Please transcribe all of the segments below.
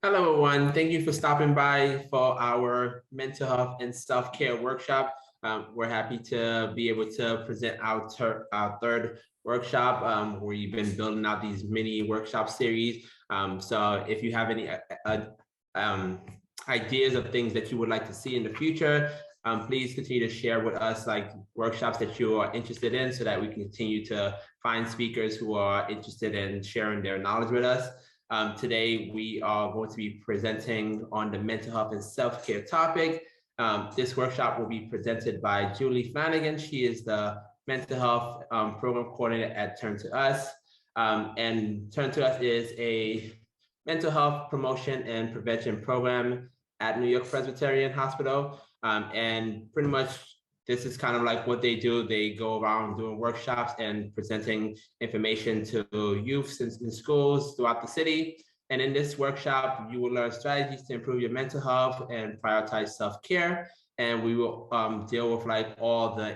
Hello, everyone. Thank you for stopping by for our mental health and self-care workshop. We're happy to be able to present our third workshop where you've been building out these mini workshop series. So if you have any ideas of things that you would like to see in the future, please continue to share with us like workshops that you are interested in so that we can continue to find speakers who are interested in sharing their knowledge with us. Today, we are going to be presenting on the mental health and self-care topic. This workshop will be presented by Julie Flanagan. She is the mental health program coordinator at Up2Us. And Up2Us is a mental health promotion and prevention program at New York Presbyterian Hospital. And pretty much this is kind of like what they do. They go around doing workshops and presenting information to youths in schools throughout the city. And in this workshop, you will learn strategies to improve your mental health and prioritize self-care. And we will deal with like all the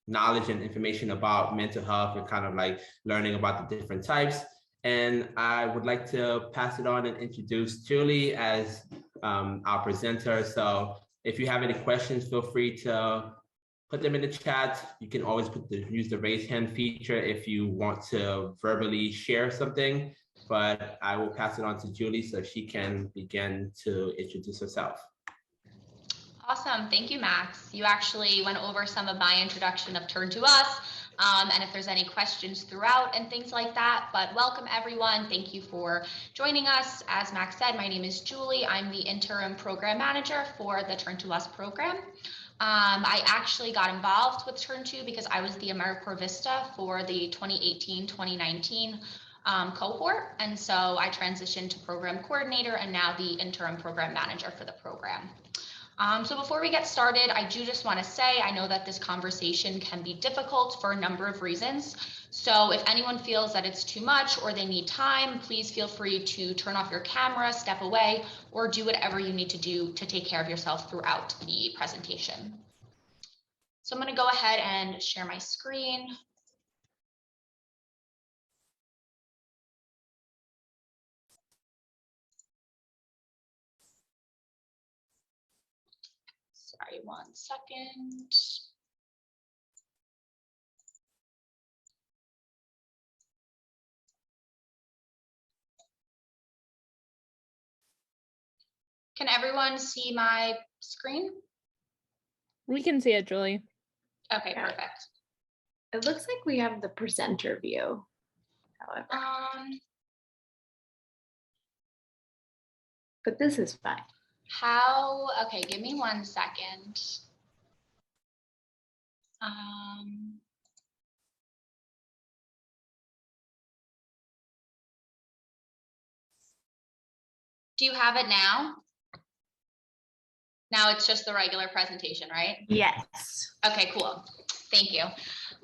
knowledge and information about mental health and kind of like learning about the different types. And I would like to pass it on and introduce Julie as our presenter. So if you have any questions, feel free to put them in the chat. You can always use the raise hand feature if you want to verbally share something, but I will pass it on to Julie so she can begin to introduce herself. Awesome, thank you, Max. You actually went over some of my introduction of Up2Us, and if there's any questions throughout and things like that, but welcome everyone. Thank you for joining us. As Max said, my name is Julie. I'm the interim program manager for the Up2Us program. I actually got involved with Turn2 because I was the AmeriCorps VISTA for the 2018-2019 cohort, and so I transitioned to program coordinator and now the interim program manager for the program. So before we get started, I do just want to say, I know that this conversation can be difficult for a number of reasons. So if anyone feels that it's too much or they need time, please feel free to turn off your camera, step away, or do whatever you need to do to take care of yourself throughout the presentation. So I'm going to go ahead and share my screen. Sorry, 1 second. Can everyone see my screen? We can see it, Julie. Okay, perfect. It looks like we have the presenter view, however. But this is fine. Okay, give me 1 second. Do you have it now? Now it's just the regular presentation, right? Yes. Okay, cool. Thank you.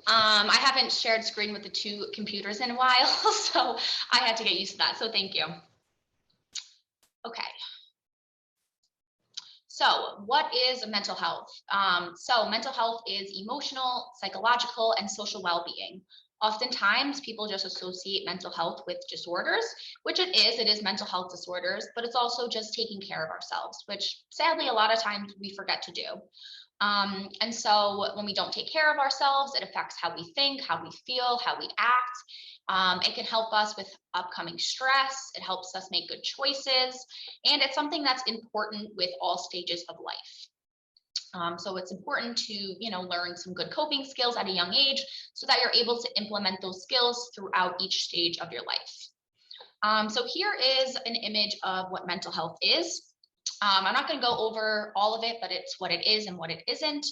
I haven't shared screen with the two computers in a while, so I had to get used to that. So thank you. Okay. So what is mental health? So mental health is emotional, psychological, and social well-being. Oftentimes, people just associate mental health with disorders, which it is mental health disorders, but it's also just taking care of ourselves, which sadly, a lot of times we forget to do. And so when we don't take care of ourselves, it affects how we think, how we feel, how we act. It can help us with upcoming stress. It helps us make good choices. And it's something that's important with all stages of life. So it's important to, learn some good coping skills at a young age so that you're able to implement those skills throughout each stage of your life. So here is an image of what mental health is. I'm not going to go over all of it, but it's what it is and what it isn't.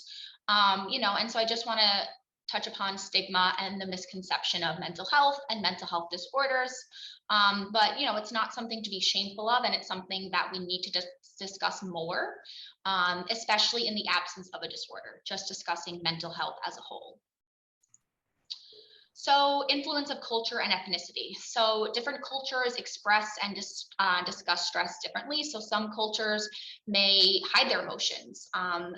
And so I just want to touch upon stigma and the misconception of mental health and mental health disorders. But, it's not something to be shameful of, and it's something that we need to just discuss more, especially in the absence of a disorder, just discussing mental health as a whole. So influence of culture and ethnicity. So different cultures express and discuss stress differently. So some cultures may hide their emotions.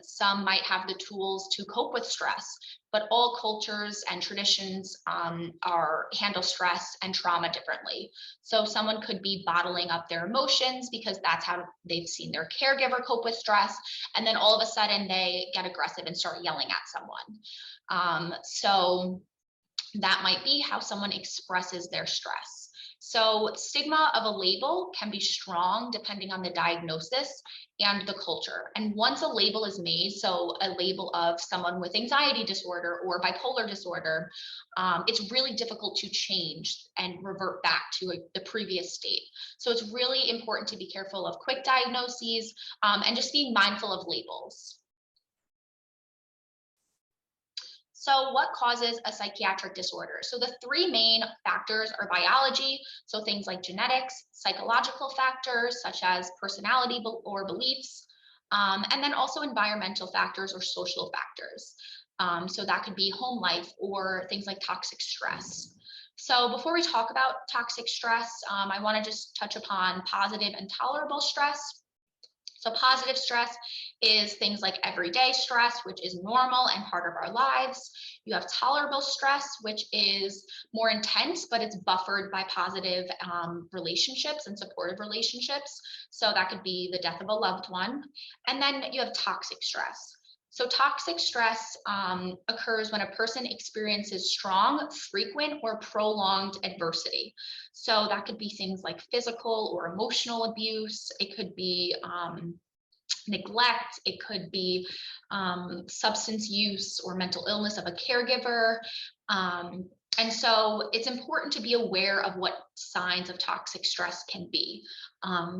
Some might have the tools to cope with stress, but all cultures and traditions handle stress and trauma differently. So someone could be bottling up their emotions because that's how they've seen their caregiver cope with stress. And then all of a sudden they get aggressive and start yelling at someone. So that might be how someone expresses their stress. So stigma of a label can be strong depending on the diagnosis and the culture. And once a label is made, so a label of someone with anxiety disorder or bipolar disorder, it's really difficult to change and revert back to the previous state. So it's really important to be careful of quick diagnoses and just being mindful of labels. So what causes a psychiatric disorder? So the three main factors are biology, so things like genetics, psychological factors such as personality or beliefs, and then also environmental factors or social factors. So that could be home life or things like toxic stress. So before we talk about toxic stress, I want to just touch upon positive and tolerable stress. So positive stress is things like everyday stress, which is normal and part of our lives. You have tolerable stress, which is more intense, but it's buffered by positive relationships and supportive relationships. So that could be the death of a loved one. And then you have toxic stress. So toxic stress occurs when a person experiences strong, frequent, or prolonged adversity. So that could be things like physical or emotional abuse. It could be neglect. It could be substance use or mental illness of a caregiver. And so it's important to be aware of what signs of toxic stress can be.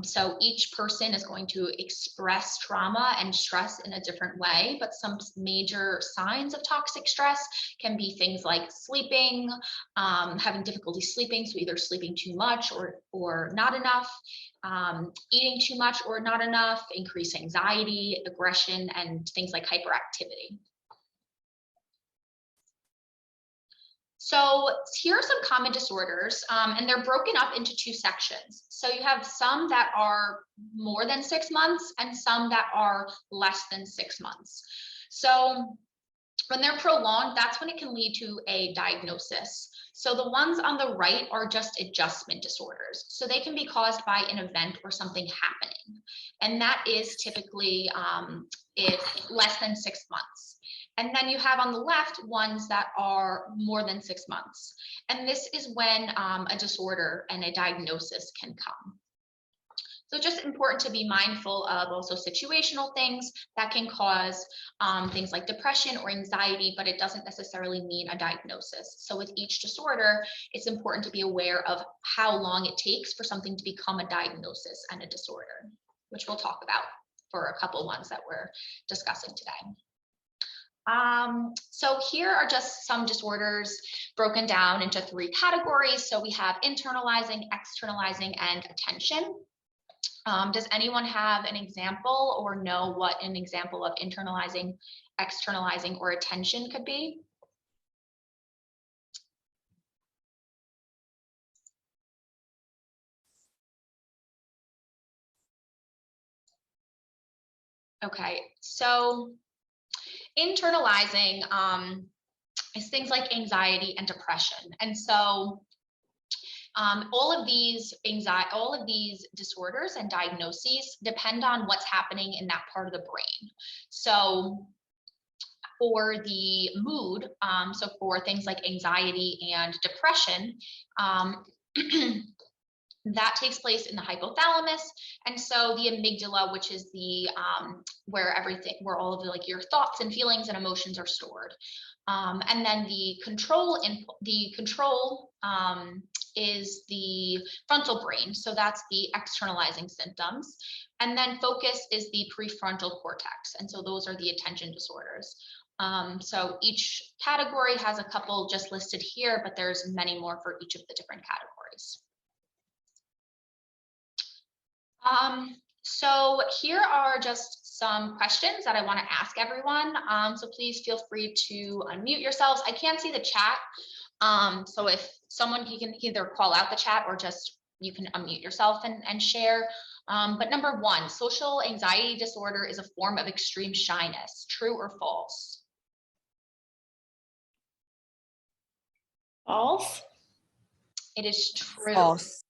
So each person is going to express trauma and stress in a different way, but some major signs of toxic stress can be things like sleeping, having difficulty sleeping, so either sleeping too much or not enough, eating too much or not enough, increased anxiety, aggression, and things like hyperactivity. So here are some common disorders, and they're broken up into two sections. So you have some that are more than 6 months and some that are less than 6 months. So when they're prolonged, that's when it can lead to a diagnosis. So the ones on the right are just adjustment disorders. So they can be caused by an event or something happening. And that is typically if less than 6 months. And then you have on the left ones that are more than 6 months. And this is when a disorder and a diagnosis can come. So just important to be mindful of also situational things that can cause things like depression or anxiety, but it doesn't necessarily mean a diagnosis. So with each disorder, it's important to be aware of how long it takes for something to become a diagnosis and a disorder, which we'll talk about for a couple ones that we're discussing today. So here are just some disorders broken down into 3 categories. So we have internalizing, externalizing, and attention. Does anyone have an example or know what an example of internalizing, externalizing, or attention could be? Okay, so internalizing is things like anxiety and depression. And so all of these disorders and diagnoses depend on what's happening in that part of the brain. So for the mood, so for things like anxiety and depression, that takes place in the hypothalamus, and so the amygdala, which is the where all of your thoughts and feelings and emotions are stored, and then the control is the frontal brain, so that's the externalizing symptoms, and then focus is the prefrontal cortex, and so those are the attention disorders. So each category has a couple just listed here, but there's many more for each of the different categories. So here are just some questions that I want to ask everyone. So please feel free to unmute yourselves. I can't see the chat, So if someone, you can either call out the chat or just you can unmute yourself and share. But number one, social anxiety disorder is a form of extreme shyness. True or false? False. It is true. False.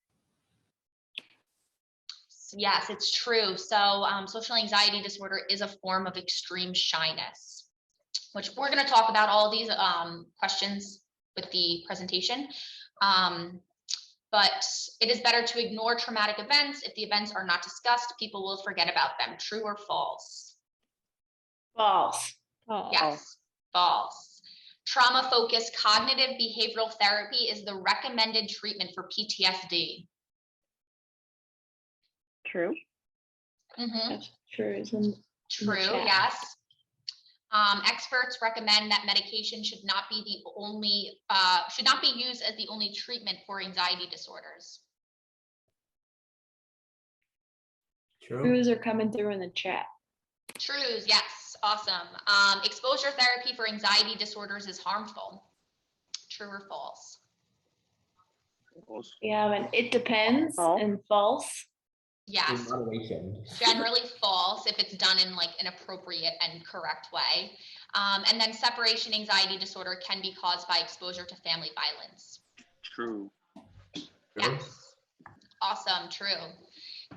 Yes, it's true. So social anxiety disorder is a form of extreme shyness, which we're going to talk about all these questions with the presentation. But it is better to ignore traumatic events. If the events are not discussed, people will forget about them. True or false? False. Yes, false. Trauma-focused cognitive behavioral therapy is the recommended treatment for PTSD. True. That's true. Isn't True, chat. yes. Experts recommend that medication should not be the only, should not be used as the only treatment for anxiety disorders. True. Trues are coming through in the chat. Trues, yes, awesome. Exposure therapy for anxiety disorders is harmful. True or false? False. Yeah, and it depends False. and false. In Yes, moderation. generally false if it's done in like an appropriate and correct way. And then separation anxiety disorder can be caused by exposure to family violence. True. True. Yes. Awesome. True.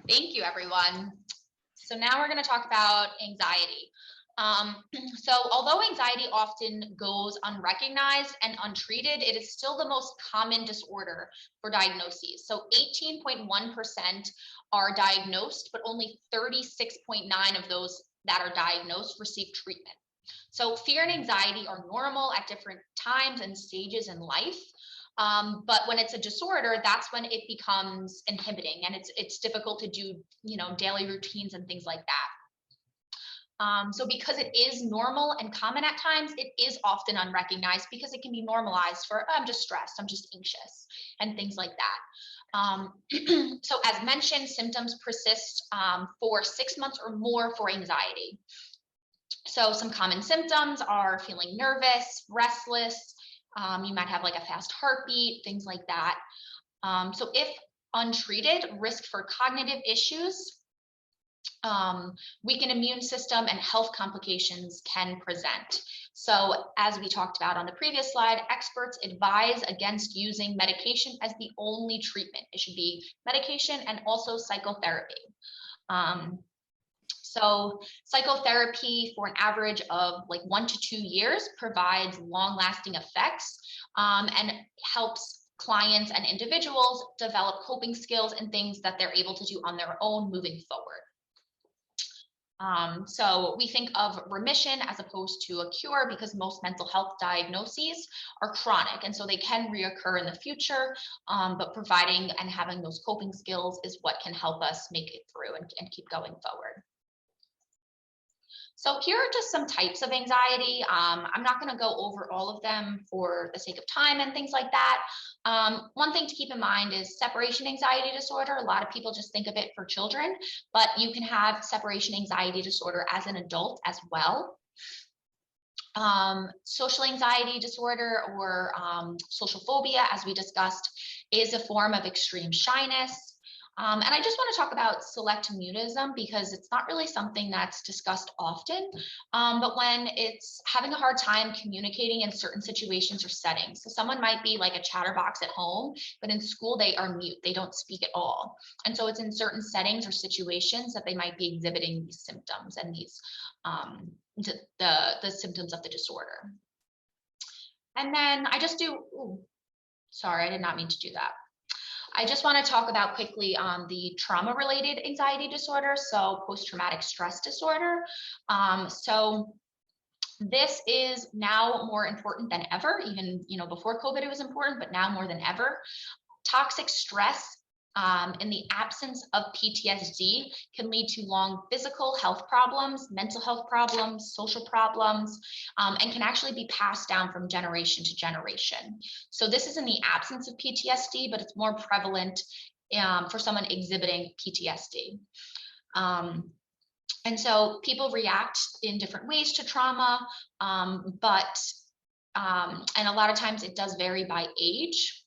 Thank you, everyone. So now we're going to talk about anxiety. So although anxiety often goes unrecognized and untreated, it is still the most common disorder for diagnoses. So 18.1% are diagnosed, but only 36.9% of those that are diagnosed receive treatment. So fear and anxiety are normal at different times and stages in life. But when it's a disorder, that's when it becomes inhibiting and it's difficult to do, daily routines and things like that. So because it is normal and common at times, it is often unrecognized because it can be normalized for, I'm just stressed, I'm just anxious, and things like that. So as mentioned, symptoms persist for 6 months or more for anxiety. So some common symptoms are feeling nervous, restless, you might have like a fast heartbeat, things like that. So if untreated, risk for cognitive issues, weakened immune system, and health complications can present. So as we talked about on the previous slide, experts advise against using medication as the only treatment. It should be medication and also psychotherapy. So psychotherapy for an average of like 1 to 2 years provides long-lasting effects and helps clients and individuals develop coping skills and things that they're able to do on their own moving forward. So we think of remission as opposed to a cure because most mental health diagnoses are chronic, and so they can reoccur in the future, but providing and having those coping skills is what can help us make it through and keep going forward. So here are just some types of anxiety. I'm not going to go over all of them for the sake of time and things like that. One thing to keep in mind is separation anxiety disorder. A lot of people just think of it for children, but you can have separation anxiety disorder as an adult as well. Social anxiety disorder or social phobia, as we discussed, is a form of extreme shyness. And I just want to talk about select mutism because it's not really something that's discussed often, but when it's having a hard time communicating in certain situations or settings. So someone might be like a chatterbox at home, but in school they are mute, they don't speak at all. And so it's in certain settings or situations that they might be exhibiting these symptoms and these the symptoms of the disorder. And then I just do, sorry, I did not mean to do that. I just want to talk about quickly on the trauma-related anxiety disorder, so post-traumatic stress disorder. So this is now more important than ever, even before COVID it was important, but now more than ever. Toxic stress in the absence of PTSD can lead to long physical health problems, mental health problems, social problems, and can actually be passed down from generation to generation. So this is in the absence of PTSD, but it's more prevalent for someone exhibiting PTSD. And so people react in different ways to trauma, but And a lot of times it does vary by age.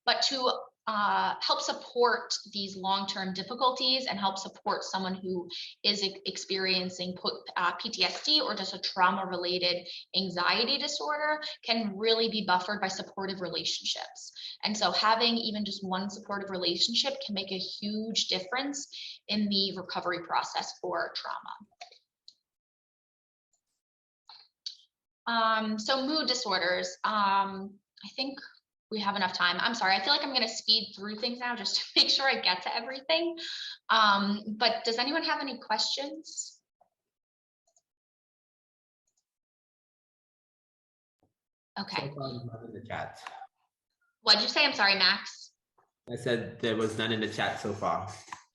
But to help support these long-term difficulties and help support someone who is experiencing PTSD or just a trauma-related anxiety disorder can really be buffered by supportive relationships. And so having even just one supportive relationship can make a huge difference in the recovery process for trauma. So mood disorders, I think we have enough time. I'm sorry, I feel like I'm gonna speed through things now just to make sure I get to everything. But does anyone have any questions? Okay. So far, none in the chat. What'd you say? I'm sorry, Max. I said there was none in the chat so far.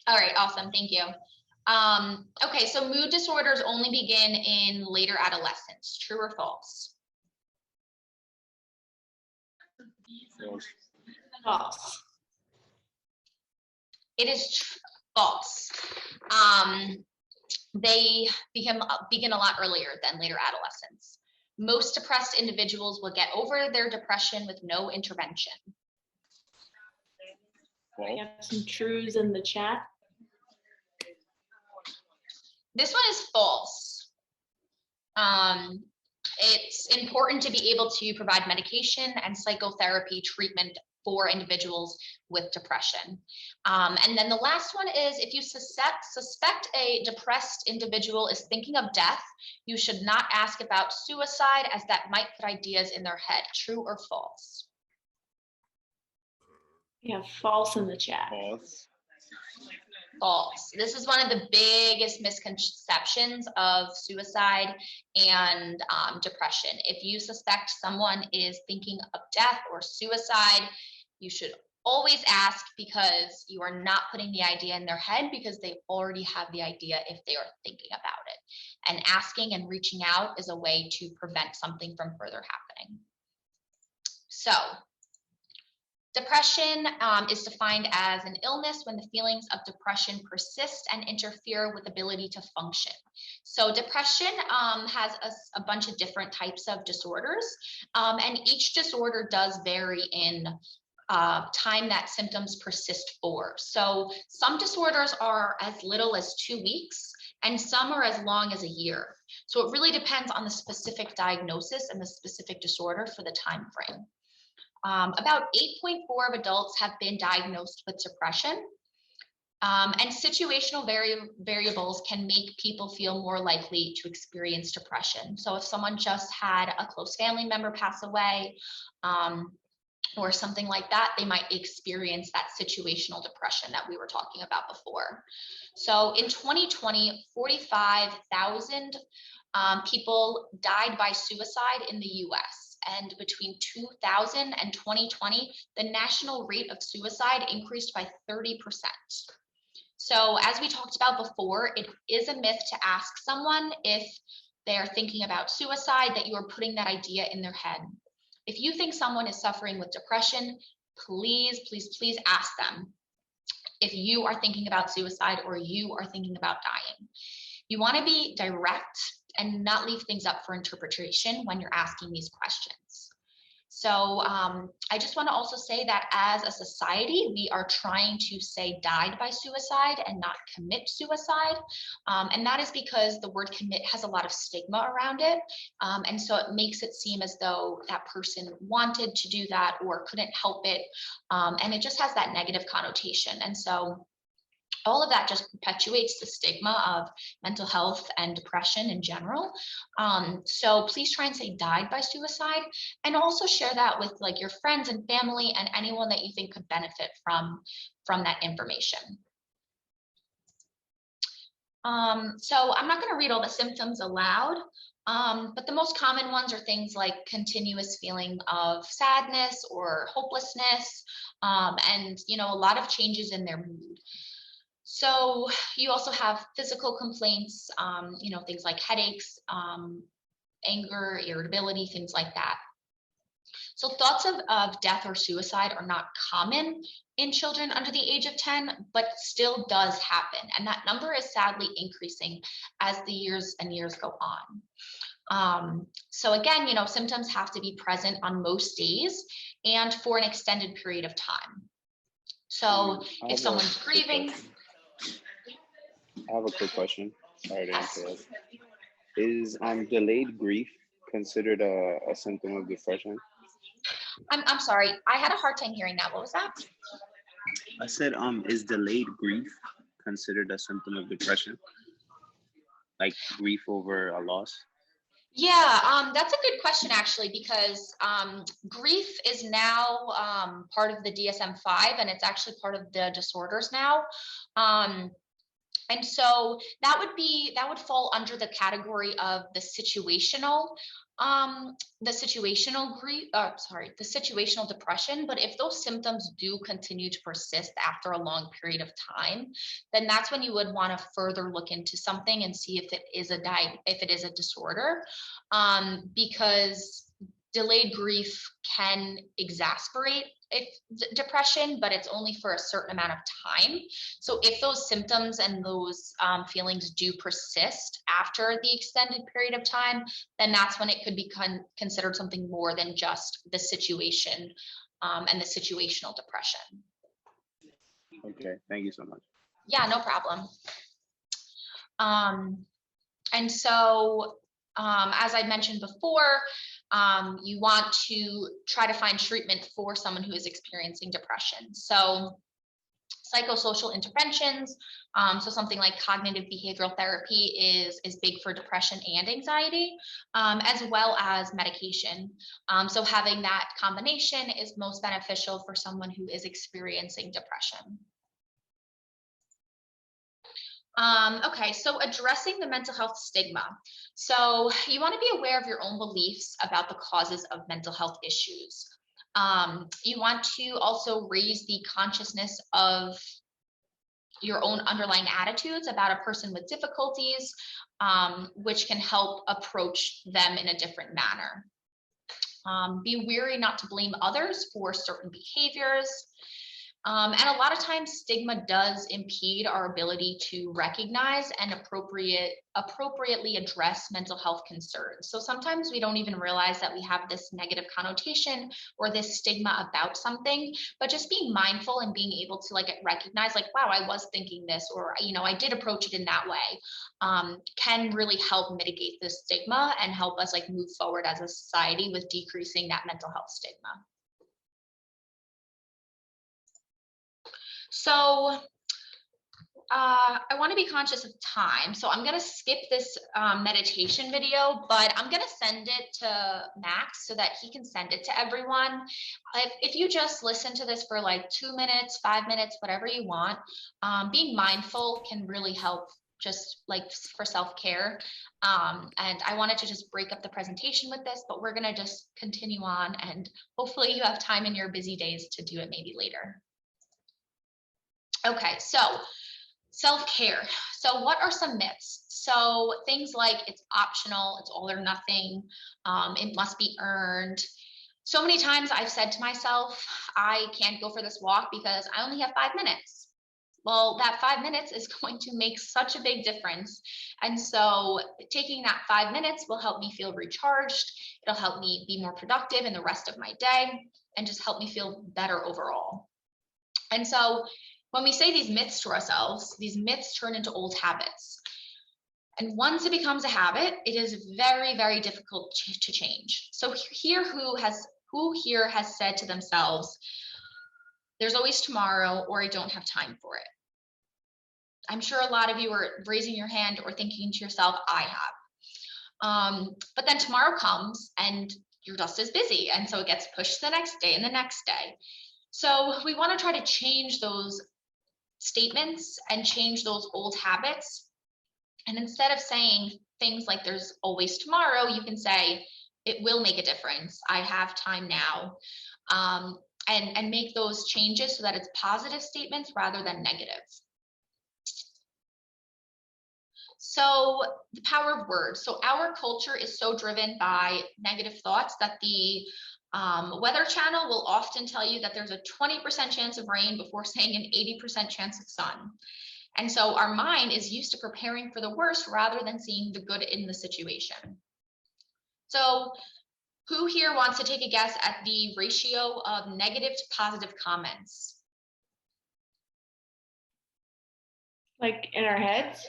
All right, awesome, thank you. Okay, so mood disorders only begin in later adolescence, true or false? False. False. It is false. They begin a lot earlier than later adolescence. Most depressed individuals will get over their depression with no intervention. We False. have some truths in the chat. This one is false. It's important to be able to provide medication and psychotherapy treatment for individuals with depression. And then the last one is, if you suspect a depressed individual is thinking of death, you should not ask about suicide, as that might put ideas in their head. True or false? We have false in the chat. False. False. This is one of the biggest misconceptions of suicide and depression. If you suspect someone is thinking of death or suicide, you should always ask, because you are not putting the idea in their head, because they already have the idea if they are thinking about it. And asking and reaching out is a way to prevent something from further happening. So, depression is defined as an illness when the feelings of depression persist and interfere with ability to function. So depression has a bunch of different types of disorders, and each disorder does vary in time that symptoms persist for. So some disorders are as little as 2 weeks, and some are as long as a year. So it really depends on the specific diagnosis and the specific disorder for the time frame. About 8.4 of adults have been diagnosed with depression, and situational variables can make people feel more likely to experience depression. So if someone just had a close family member pass away, or something like that, they might experience that situational depression that we were talking about before. So in 2020, 45,000 people died by suicide in the US. And between 2000 and 2020, the national rate of suicide increased by 30%. So as we talked about before, it is a myth to ask someone if they're thinking about suicide, that you are putting that idea in their head. If you think someone is suffering with depression, please, please, please ask them if you are thinking about suicide or you are thinking about dying. You want to be direct and not leave things up for interpretation when you're asking these questions. So I just want to also say that as a society, we are trying to say died by suicide and not commit suicide. And that is because the word commit has a lot of stigma around it. And so it makes it seem as though that person wanted to do that or couldn't help it. And it just has that negative connotation. And so all of that just perpetuates the stigma of mental health and depression in general. So please try and say died by suicide, and also share that with like your friends and family and anyone that you think could benefit from that information. So I'm not going to read all the symptoms aloud, but the most common ones are things like continuous feeling of sadness or hopelessness, and a lot of changes in their mood. So you also have physical complaints, things like headaches, anger, irritability, things like that. So thoughts of death or suicide are not common in children under the age of 10, but still does happen. And that number is sadly increasing as the years and years go on. So again, symptoms have to be present on most days and for an extended period of time. So if someone's grieving. I have a quick question. Sorry to Yes. interrupt. Is delayed grief considered a symptom of depression? I'm sorry, I had a hard time hearing that. What was that? I said, is delayed grief considered a symptom of depression? Like grief over a loss? Yeah, that's a good question actually, because grief is now part of the DSM-5, and it's actually part of the disorders now. And so that would fall under the category of the situational grief, the situational depression. But if those symptoms do continue to persist after a long period of time, then that's when you would want to further look into something and see if it is a disorder, because delayed grief can exacerbate depression, but it's only for a certain amount of time. So if those symptoms and those feelings do persist after the extended period of time, then that's when it could be considered something more than just the situation and the situational depression. Okay, thank you so much. Yeah, no problem. And so, as I mentioned before, you want to try to find treatment for someone who is experiencing depression. So psychosocial interventions, so something like cognitive behavioral therapy is big for depression and anxiety, as well as medication. So having that combination is most beneficial for someone who is experiencing depression. Okay, so addressing the mental health stigma. So you want to be aware of your own beliefs about the causes of mental health issues. You want to also raise the consciousness of your own underlying attitudes about a person with difficulties, which can help approach them in a different manner. Be wary not to blame others for certain behaviors. And a lot of times stigma does impede our ability to recognize and appropriately address mental health concerns. So sometimes we don't even realize that we have this negative connotation or this stigma about something, but just being mindful and being able to recognize wow, I was thinking this, or, I did approach it in that way, can really help mitigate this stigma and help us move forward as a society with decreasing that mental health stigma. So I want to be conscious of time. So I'm going to skip this meditation video, but I'm going to send it to Max so that he can send it to everyone. If you just listen to this for 2 minutes, 5 minutes, whatever you want, being mindful can really help just for self-care. And I wanted to just break up the presentation with this, but we're going to just continue on, and hopefully you have time in your busy days to do it maybe later. Okay, so self-care. So what are some myths? So things like it's optional, it's all or nothing, it must be earned. So many times I've said to myself, I can't go for this walk because I only have 5 minutes. Well, that 5 minutes is going to make such a big difference. And so taking that 5 minutes will help me feel recharged. It'll help me be more productive in the rest of my day and just help me feel better overall. And so when we say these myths to ourselves, these myths turn into old habits. And once it becomes a habit, it is very, very difficult to change. So who here has said to themselves, there's always tomorrow, or I don't have time for it? I'm sure a lot of you are raising your hand or thinking to yourself, I have. But then tomorrow comes and you're just as busy. And so it gets pushed to the next day and the next day. So we want to try to change those statements and change those old habits. And instead of saying things like there's always tomorrow, you can say it will make a difference. I have time now. And make those changes so that it's positive statements rather than negative. So the power of words. So our culture is so driven by negative thoughts that the Weather Channel will often tell you that there's a 20% chance of rain before saying an 80% chance of sun. And so our mind is used to preparing for the worst rather than seeing the good in the situation. So who here wants to take a guess at the ratio of negative to positive comments? Like in our heads?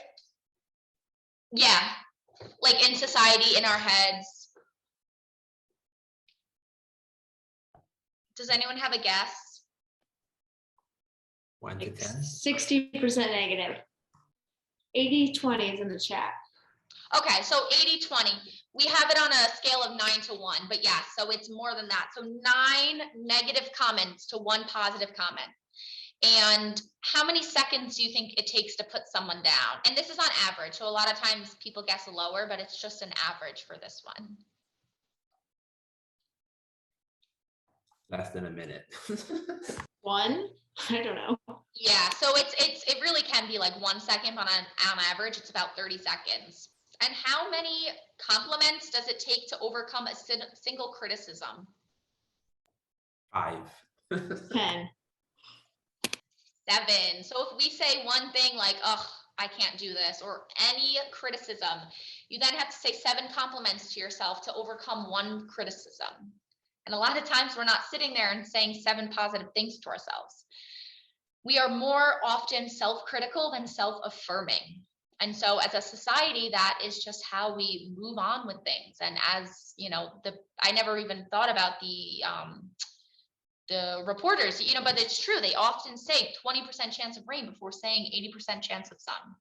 Yeah, like in society, in our heads. Does anyone have a guess? 1 to 10. 60% negative. 80-20 is in the chat. Okay, so 80-20. We have it on a scale of 9 to 1, but yeah, so it's more than that. So 9 negative comments to 1 positive comment. And how many seconds do you think it takes to put someone down? And this is on average. So a lot of times people guess lower, but it's just an average for this one. Less than a minute. 1? I don't know. Yeah, so it really can be like 1 second, but on average, it's about 30 seconds. And how many compliments does it take to overcome a single criticism? 5. 10. 7. So if we say one thing like, "Oh, I can't do this," or any criticism, you then have to say 7 compliments to yourself to overcome 1 criticism. And a lot of times we're not sitting there and saying 7 positive things to ourselves. We are more often self-critical than self-affirming. And so as a society, that is just how we move on with things. And as you know, I never even thought about the reporters, you know, but it's true. They often say 20% chance of rain before saying 80% chance of sun.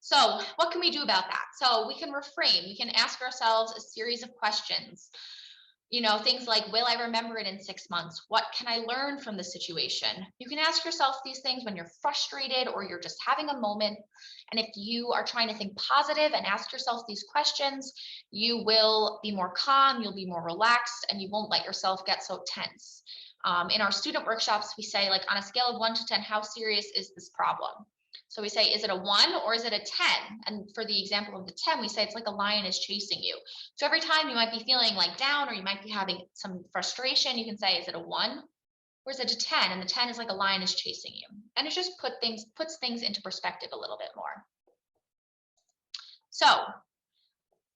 So what can we do about that? So we can reframe. We can ask ourselves a series of questions. You know, things like, will I remember it in 6 months? What can I learn from the situation? You can ask yourself these things when you're frustrated or you're just having a moment. And if you are trying to think positive and ask yourself these questions, you will be more calm, you'll be more relaxed, and you won't let yourself get so tense. In our student workshops, we say, like, on a scale of 1 to 10, how serious is this problem? So we say, is it a 1 or is it a 10? And for the example of the 10, we say it's like a lion is chasing you. So every time you might be feeling like down or you might be having some frustration, you can say, is it a 1 or is it a 10? And the 10 is like a lion is chasing you. And it just puts things into perspective a little bit more. So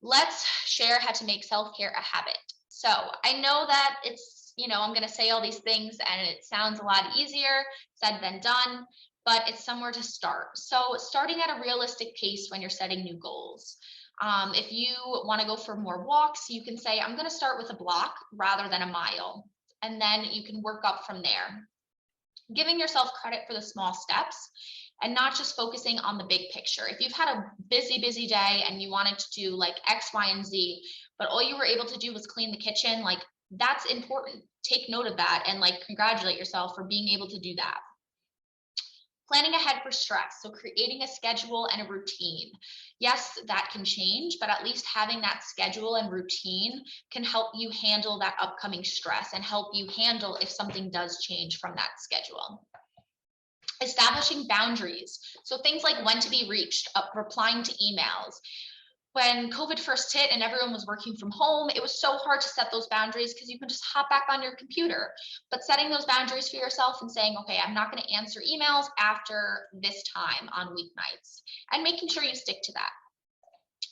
let's share how to make self-care a habit. So I know that it's, you know, I'm going to say all these things and it sounds a lot easier said than done, but it's somewhere to start. So starting at a realistic pace when you're setting new goals. If you want to go for more walks, you can say, I'm going to start with a block rather than a mile. And then you can work up from there. Giving yourself credit for the small steps and not just focusing on the big picture. If you've had a busy day and you wanted to do like X, Y, and Z, but all you were able to do was clean the kitchen, like that's important. Take note of that and like congratulate yourself for being able to do that. Planning ahead for stress, so creating a schedule and a routine. Yes, that can change, but at least having that schedule and routine can help you handle that upcoming stress and help you handle if something does change from that schedule. Establishing boundaries, so things like when to be reached, replying to emails. When COVID first hit and everyone was working from home, it was so hard to set those boundaries because you can just hop back on your computer. But setting those boundaries for yourself and saying, okay, I'm not going to answer emails after this time on weeknights, and making sure you stick to that.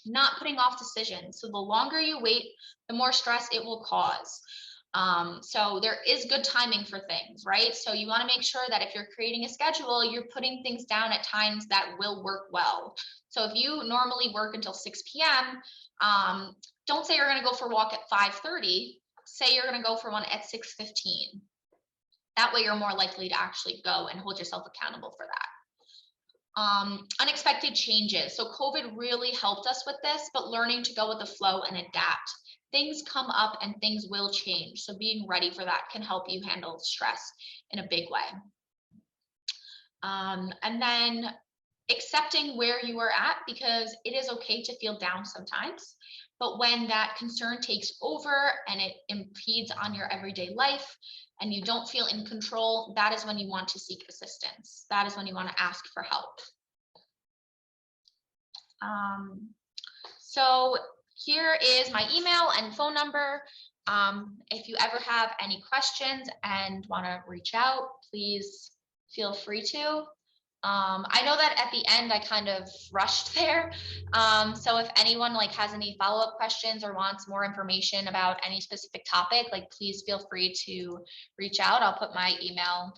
Not putting off decisions. So the longer you wait, the more stress it will cause. So there is good timing for things, right? So you want to make sure that if you're creating a schedule, you're putting things down at times that will work well. So if you normally work until 6 p.m., don't say you're going to go for a walk at 5:30. Say you're going to go for one at 6:15. That way you're more likely to actually go and hold yourself accountable for that. Unexpected changes. So COVID really helped us with this, but learning to go with the flow and adapt. Things come up and things will change. So being ready for that can help you handle stress in a big way. And then accepting where you are at, because it is okay to feel down sometimes. But when that concern takes over and it impedes on your everyday life and you don't feel in control, that is when you want to seek assistance. That is when you want to ask for help. So here is my email and phone number. If you ever have any questions and want to reach out, please feel free to. I know that at the end I kind of rushed there. So if anyone like has any follow-up questions or wants more information about any specific topic, like please feel free to reach out. I'll put my email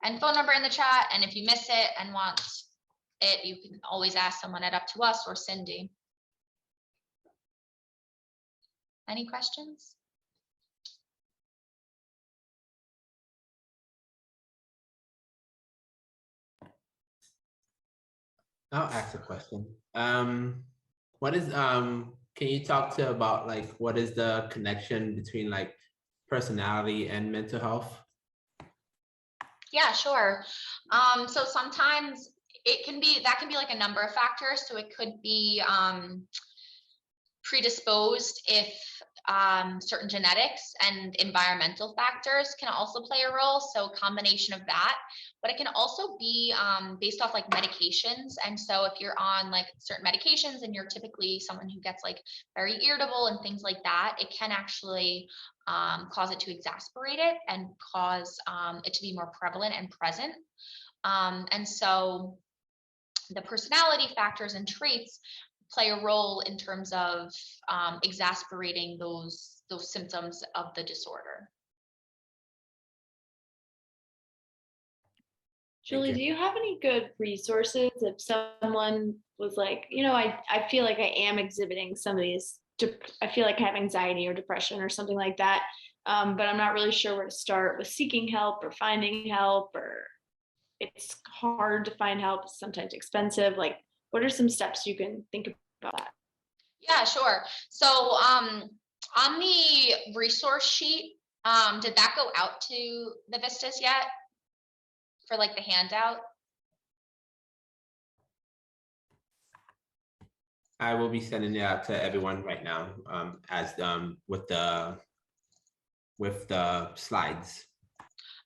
and phone number in the chat. And if you miss it and want it, you can always ask someone at Up2Us or Cindy. Any questions? I'll ask a question. What is can you talk to about like what is the connection between like personality and mental health? Yeah, sure. So sometimes it can be, that can be like a number of factors. So it could be predisposed if certain genetics and environmental factors can also play a role. So a combination of that, but it can also be based off like medications. And so if you're on like certain medications and you're typically someone who gets like very irritable and things like that, it can actually cause it to exacerbate it and cause it to be more prevalent and present. And so the personality factors and traits play a role in terms of exacerbating those symptoms of the disorder. Julie, do you have any good resources if someone was like, you know, I feel like I am exhibiting some of these, I feel like I have anxiety or depression or something like that, but I'm not really sure where to start with seeking help or finding help, or it's hard to find help, it's sometimes expensive. Like, what are some steps you can think about that? Yeah, sure. So on the resource sheet, did that go out to the VISTAs yet for like the handout? I will be sending it out to everyone right now as with the slides.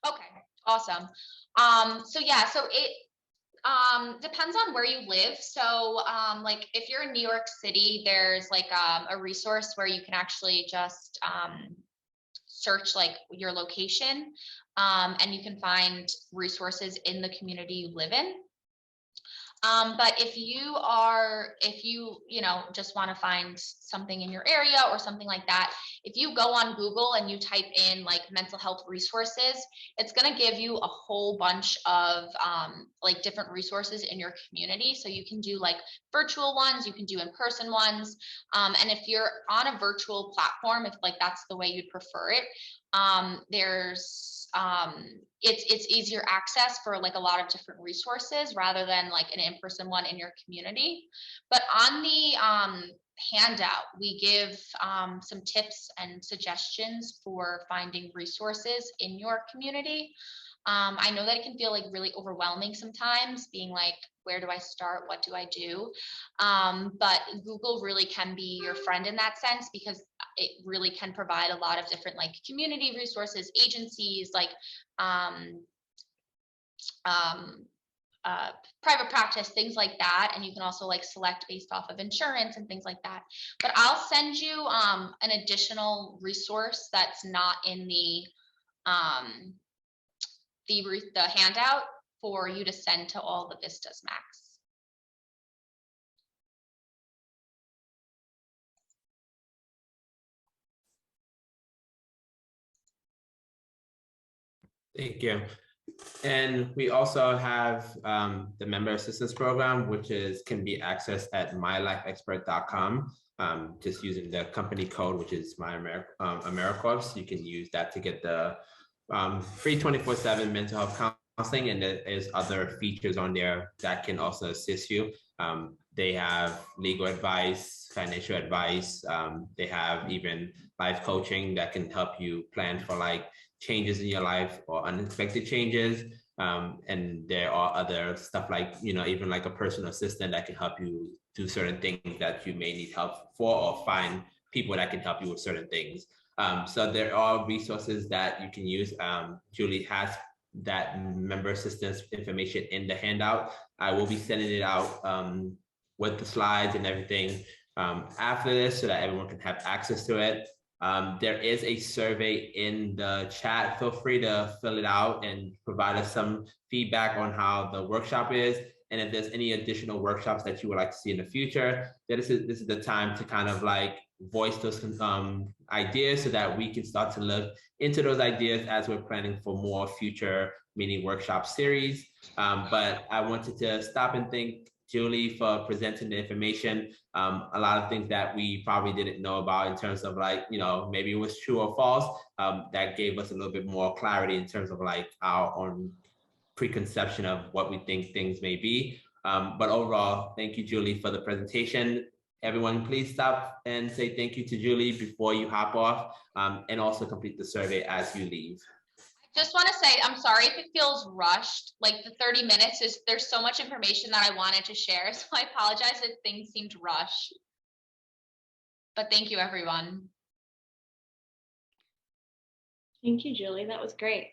Okay, awesome. So yeah, so it depends on where you live. So like if you're in New York City, there's like a resource where you can actually just search like your location and you can find resources in the community you live in. But if you just want to find something in your area or something like that, if you go on Google and you type in like mental health resources, it's going to give you a whole bunch of like different resources in your community. So you can do like virtual ones, you can do in-person ones. And if you're on a virtual platform, if like that's the way you'd prefer it, it's easier access for like a lot of different resources rather than like an in-person one in your community. But on the handout, we give some tips and suggestions for finding resources in your community. I know that it can feel like really overwhelming sometimes, being like, where do I start? What do I do? But Google really can be your friend in that sense, because it really can provide a lot of different like community resources, agencies, like private practice, things like that. And you can also like select based off of insurance and things like that. But I'll send you an additional resource that's not in the handout for you to send to all the VISTAs Max. Thank you. And we also have the member assistance program, which can be accessed at mylifeexpert.com. Just using the company code, which is AmeriCorps. You can use that to get the free 24/7 mental health counseling, and there's other features on there that can also assist you. They have legal advice, financial advice. They have even life coaching that can help you plan for like changes in your life or unexpected changes. And there are other stuff like, even like a personal assistant that can help you do certain things that you may need help for, or find people that can help you with certain things. So there are resources that you can use. Julie has that member assistance information in the handout. I will be sending it out with the slides and everything after this so that everyone can have access to it. There is a survey in the chat. Feel free to fill it out and provide us some feedback on how the workshop is. And if there's any additional workshops that you would like to see in the future, this is the time to kind of like voice those ideas so that we can start to look into those ideas as we're planning for more future mini workshop series. But I wanted to stop and thank Julie for presenting the information. A lot of things that we probably didn't know about in terms of like, you know, maybe it was true or false. That gave us a little bit more clarity in terms of like our own preconception of what we think things may be. But overall, thank you, Julie, for the presentation. Everyone, please stop and say thank you to Julie before you hop off, and also complete the survey as you leave. Just want to say, I'm sorry if it feels rushed. Like the 30 minutes there's so much information that I wanted to share. So I apologize if things seemed rushed. But thank you, everyone. Thank you, Julie. That was great.